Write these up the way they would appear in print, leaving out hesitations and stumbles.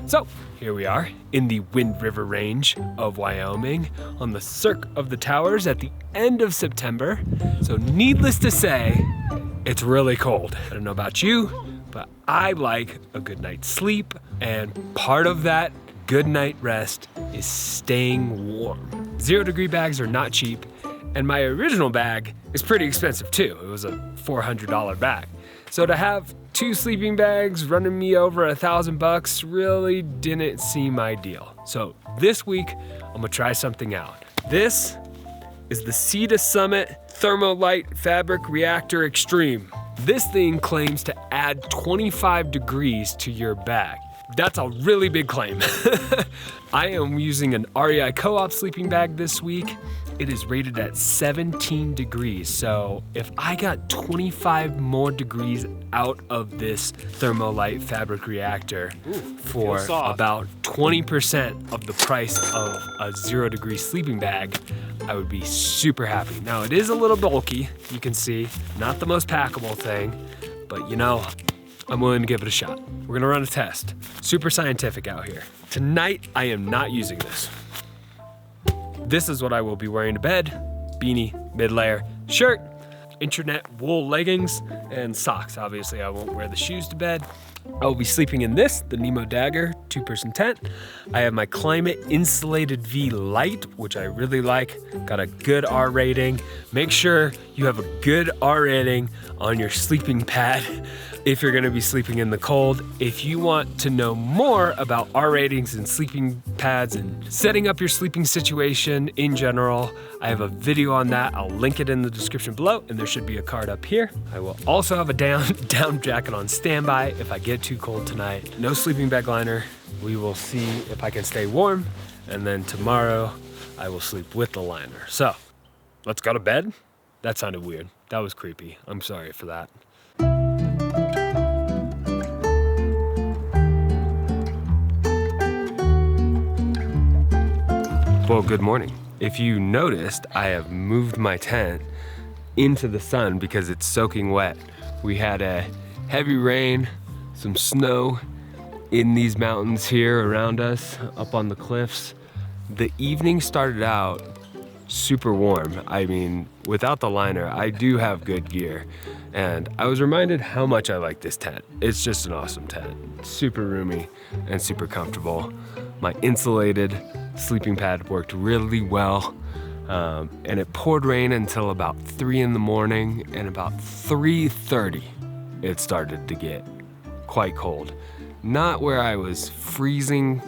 So here we are in the Wind River Range of Wyoming on the Cirque of the Towers at the end of September. So needless to say, it's really cold. I don't know about you, but I like a good night's sleep, and part of that good night rest is staying warm. 0 degree bags are not cheap, and my original bag is pretty expensive too. It was a $400 bag. So to have 2 sleeping bags running me over $1,000 really didn't seem ideal. So this week, I'm gonna try something out. This is the Summit Thermolite Reactor Extreme. This thing claims to add 25 degrees to your bag. That's a really big claim. I am using an REI Co-op sleeping bag this week. It is rated at 17 degrees. So if I got 25 more degrees out of this Thermolite fabric reactor for about 20% of the price of a 0 degree sleeping bag, I would be super happy. Now it is a little bulky, you can see, not the most packable thing, but you know, I'm willing to give it a shot. We're gonna run a test. Super scientific out here. Tonight, I am not using this. This is what I will be wearing to bed: beanie, mid-layer, shirt, internet wool leggings, and socks. Obviously, I won't wear the shoes to bed. I will be sleeping in this, the NEMO DAGGER 2-person tent. I have my Climate Insulated V Light, which I really like. Got a good R rating. Make sure you have a good R rating on your sleeping pad if you're gonna be sleeping in the cold. If you want to know more about R ratings and sleeping pads and setting up your sleeping situation in general, I have a video on that. I'll link it in the description below, and there should be a card up here. I will also have a down jacket on standby if I get too cold tonight. No sleeping bag liner. We will see if I can stay warm, and then tomorrow I will sleep with the liner. So, let's go to bed. That sounded weird. That was creepy. I'm sorry for that. Well, good morning. If you noticed, I have moved my tent into the sun because it's soaking wet. We had a heavy rain, some snow in these mountains here around us, up on the cliffs. The evening started out super warm. I mean, without the liner, I do have good gear. And I was reminded how much I like this tent. It's just an awesome tent. Super roomy and super comfortable. My insulated sleeping pad worked really well. And it poured rain until about 3 in the morning, and about 3:30, it started to get quite cold. Not where I was freezing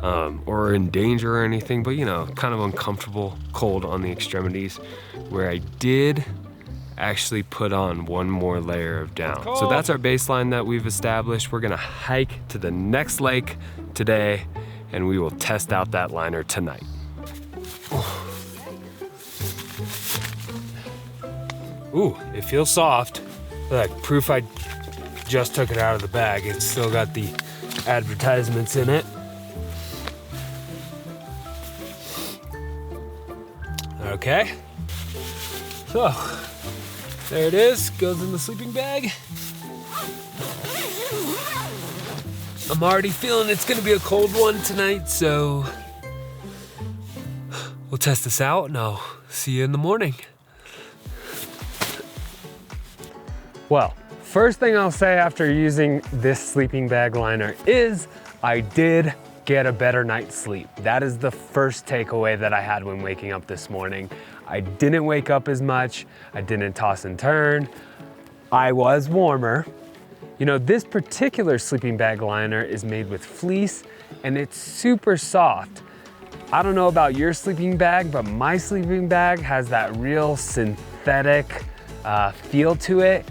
or in danger or anything, but you know, kind of uncomfortable cold on the extremities, where I did actually put on one more layer of down. So that's our baseline that we've established. We're gonna hike to the next lake today, and we will test out that liner tonight. Ooh, it feels soft. Like proof I just took it out of the bag. It's still got the advertisements in it. Okay. So, there it is, goes in the sleeping bag. I'm already feeling it's gonna be a cold one tonight, so we'll test this out and I'll see you in the morning. Well, first thing I'll say after using this sleeping bag liner is I did get a better night's sleep. That is the first takeaway that I had when waking up this morning. I didn't wake up as much. I didn't toss and turn. I was warmer. You know, this particular sleeping bag liner is made with fleece and it's super soft. I don't know about your sleeping bag, but my sleeping bag has that real synthetic feel to it.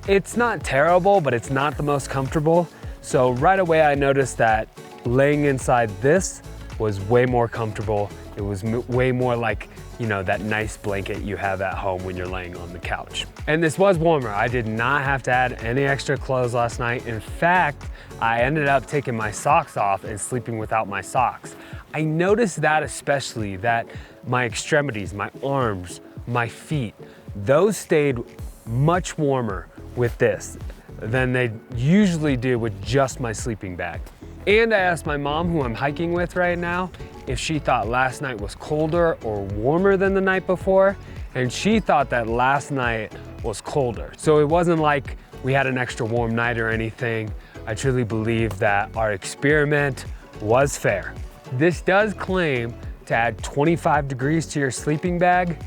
It's not terrible, but it's not the most comfortable. So right away I noticed that laying inside this was way more comfortable. It was way more like, you know, that nice blanket you have at home when you're laying on the couch. And this was warmer. I did not have to add any extra clothes last night. In fact, I ended up taking my socks off and sleeping without my socks. I noticed that especially, that my extremities, my arms, my feet, those stayed much warmer with this than they usually do with just my sleeping bag. And I asked my mom, who I'm hiking with right now, if she thought last night was colder or warmer than the night before, and she thought that last night was colder. So it wasn't like we had an extra warm night or anything. I truly believe that our experiment was fair. This does claim to add 25 degrees to your sleeping bag.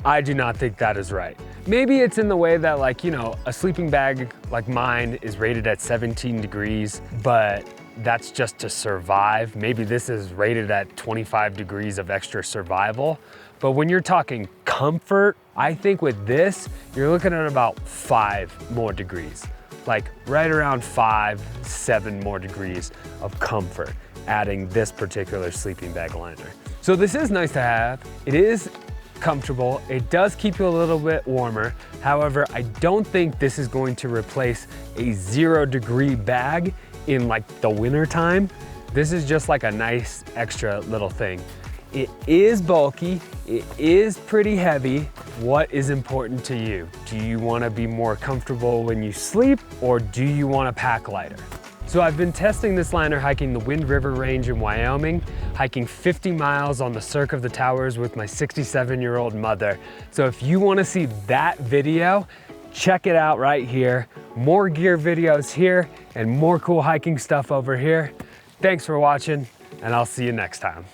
I do not think that is right. Maybe it's in the way that, like, you know, a sleeping bag like mine is rated at 17 degrees, but that's just to survive. Maybe this is rated at 25 degrees of extra survival. But when you're talking comfort, I think with this, you're looking at about 5 more degrees. Like right around 5, 7 more degrees of comfort, adding this particular sleeping bag liner. So this is nice to have. It is comfortable. It does keep you a little bit warmer. However, I don't think this is going to replace a 0-degree bag in like the winter time. This is just like a nice extra little thing. It is bulky, it is pretty heavy. What is important to you? Do you want to be more comfortable when you sleep, or do you want to pack lighter? So I've been testing this liner hiking the Wind River Range in Wyoming, hiking 50 miles on the Cirque of the Towers with my 67-year-old mother. So if you want to see that video, check it out right here. More gear videos here and more cool hiking stuff over here. Thanks for watching, and I'll see you next time.